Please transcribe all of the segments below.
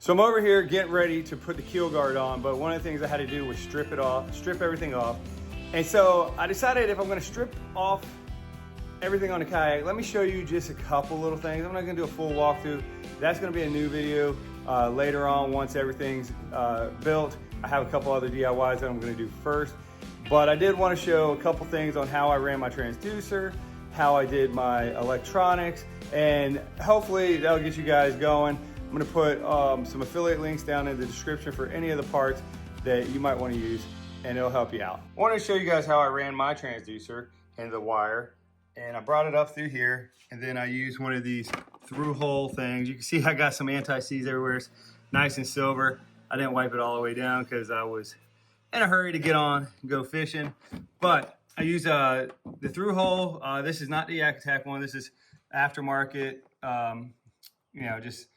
So I'm over here getting ready to put the keel guard on, but one of the things I had to do was strip everything off. And so I decided if I'm gonna strip off everything on the kayak, let me show you just a couple little things. I'm not gonna do a full walkthrough. That's gonna be a new video later on once everything's built. I have a couple other DIYs that I'm gonna do first. But I did wanna show a couple things on how I ran my transducer, how I did my electronics, and hopefully that'll get you guys going. I'm gonna put some affiliate links down in the description for any of the parts that you might wanna use, and it'll help you out. I wanna show you guys how I ran my transducer and the wire, and I brought it up through here, and then I used one of these through hole things. You can see I got some anti-seize everywhere. It's nice and silver. I didn't wipe it all the way down because I was in a hurry to get on and go fishing, but I used the through hole. This is not the Yak Attack one. This is aftermarket, you know, just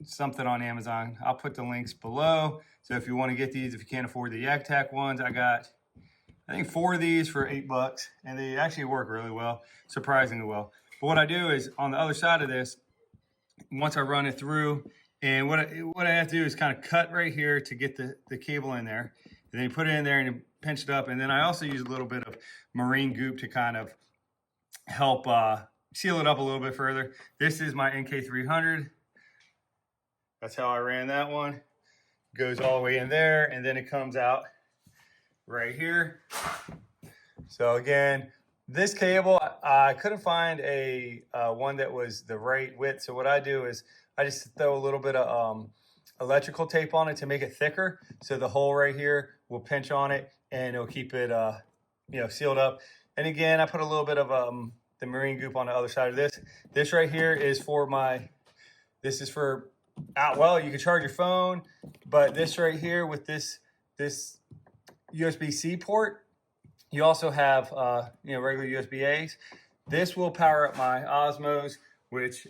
something on Amazon. I'll put the links below. So if you want to get these, if you can't afford the Yak Attack ones, I got, I think 4 of these for $8, and they actually work really well, surprisingly well. But what I do is on the other side of this, once I run it through, and what I have to do is kind of cut right here to get the cable in there. And then you put it in there and you pinch it up. And then I also use a little bit of marine goop to kind of help seal it up a little bit further. This is my NK300. That's how I ran that one. Goes all the way in there, and then it comes out right here. So again, this cable, I couldn't find a one that was the right width. So what I do is I just throw a little bit of electrical tape on it to make it thicker. So the hole right here will pinch on it, and it'll keep it you know, sealed up. And again, I put a little bit of the marine goop on the other side of this. This right here is for this is for well, you can charge your phone, but this right here with this USB-C port, you also have you know, regular USB-A's. This will power up my Osmos, which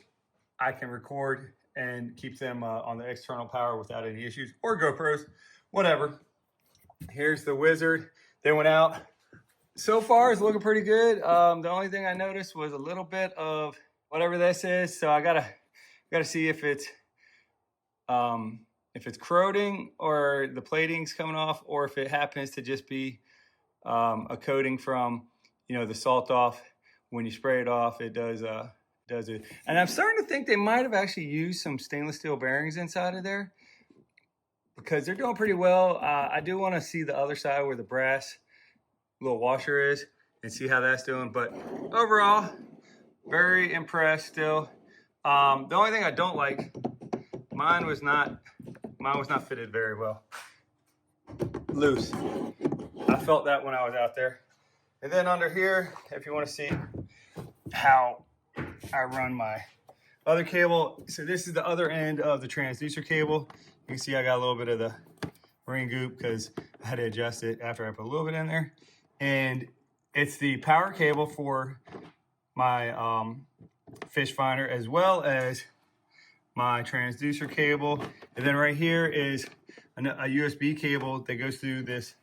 I can record and keep them on the external power without any issues, or GoPros, whatever. Here's the Wizard. They went out. So far, it's looking pretty good. The only thing I noticed was a little bit of whatever this is. So I gotta see if it's corroding or the plating's coming off, or if it happens to just be a coating from, you know, the salt off. When you spray it off, it does it. And I'm starting to think they might have actually used some stainless steel bearings inside of there, because they're doing pretty well. I do want to see the other side where the brass little washer is and see how that's doing. But overall, very impressed still. The only thing I don't like, mine was not fitted very well. Loose. I felt that when I was out there. And then under here, if you want to see how I run my other cable. So this is the other end of the transducer cable. You can see I got a little bit of the marine goop because I had to adjust it after I put a little bit in there. And it's the power cable for my fish finder, as well as my transducer cable. And then right here is a USB cable that goes through this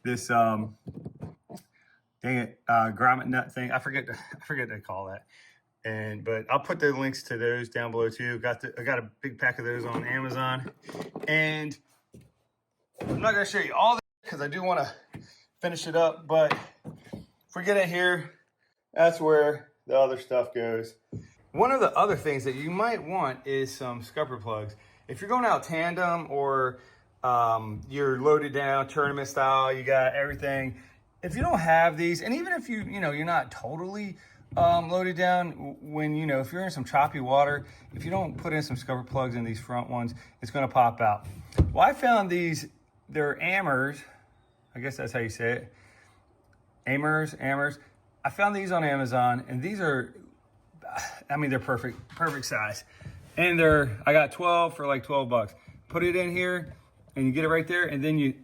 dang it, grommet nut thing. I forget to call that. But I'll put the links to those down below too. I got a big pack of those on Amazon. And I'm not gonna show you all this because I do want to finish it up, but if we get it here, that's where the other stuff goes. One of the other things that you might want is some scupper plugs. If you're going out tandem, or you're loaded down tournament style, you got everything. If you don't have these, and even if you're not totally loaded down, when if you're in some choppy water, if you don't put in some scupper plugs in these front ones, it's going to pop out. Well, I found these, they're Amers. I guess that's how you say it. Amers. I found these on Amazon, and these are, I mean, they're perfect size. And I got 12 for like $12. Put it in here, and you get it right there, and then you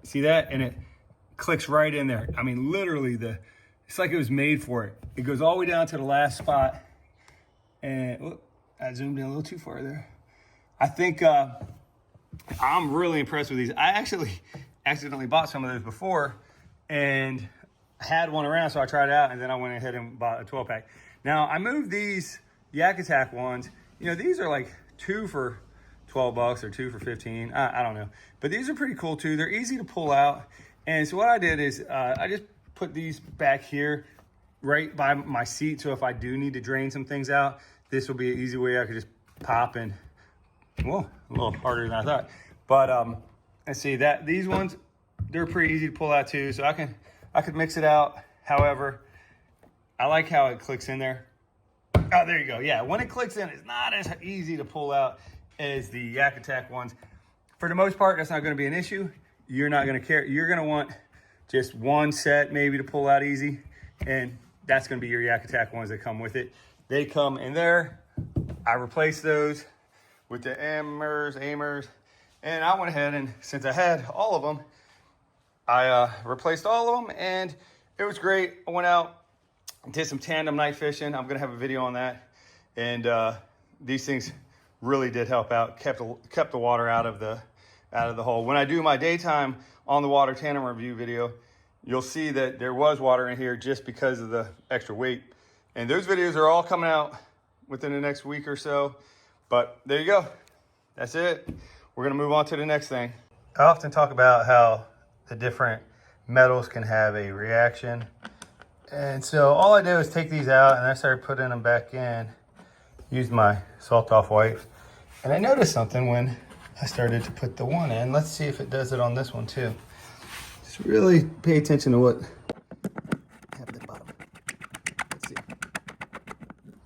see that, and it clicks right in there. I mean, literally, it's like it was made for it. It goes all the way down to the last spot. And I zoomed in a little too far there. I think I'm really impressed with these. I actually accidentally bought some of those before and had one around, so I tried it out, and then I went ahead and bought a 12-pack. Now I moved these Yak Attack ones. You know, these are like 2 for 12 bucks or 2 for 15. I don't know, but these are pretty cool too. They're easy to pull out. And so what I did is I just put these back here right by my seat. So if I do need to drain some things out, this will be an easy way I could just pop in. Whoa, a little harder than I thought. But let's see, that these ones, they're pretty easy to pull out too. So I could mix it out. However, I like how it clicks in there. Oh, there you go. Yeah, when it clicks in, it's not as easy to pull out as the Yak Attack ones. For the most part, that's not going to be an issue. You're not going to care. You're going to want just one set maybe to pull out easy, and that's going to be your Yak Attack ones that come with it. They come in there. I replaced those with the aimers, and I went ahead and since I had all of them, I replaced all of them, and it was great. I went out, did some tandem night fishing. I'm gonna have a video on that, and these things really did help out. Kept the water out of the hole. When I do my daytime on the water tandem review video, you'll see that there was water in here just because of the extra weight. And those videos are all coming out within the next week or so. But there you go. That's it. We're gonna move on to the next thing. I often talk about how the different metals can have a reaction. And so all I did was take these out and I started putting them back in. Used my salt off wipe. And I noticed something when I started to put the one in. Let's see if it does it on this one too. Just really pay attention to what happened at the bottom. Let's see.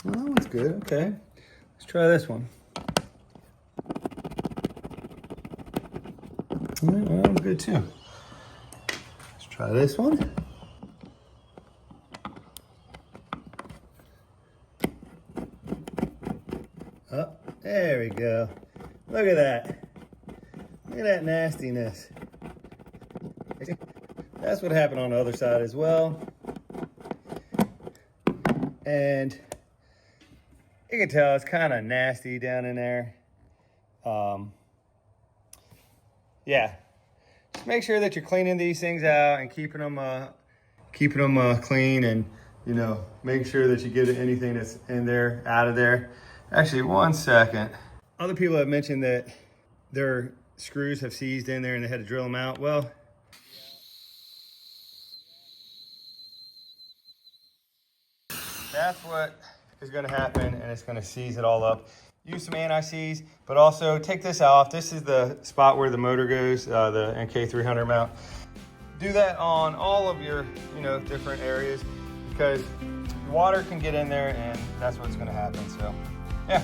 Oh, that one's good. Okay. Let's try this one. All right, well, good too. Let's try this one. Oh, there we go. Look at that. Look at that nastiness. That's what happened on the other side as well. And you can tell it's kind of nasty down in there. Yeah, just make sure that you're cleaning these things out and keeping them clean, and you know, make sure that you get anything that's in there out of there. Actually, 1 second. Other people have mentioned that their screws have seized in there and they had to drill them out. Well, that's what is going to happen, and it's going to seize it all up. Use some anti-seize, but also take this off. This is the spot where the motor goes, the NK300 mount. Do that on all of your, different areas, because water can get in there and that's what's going to happen. So, yeah.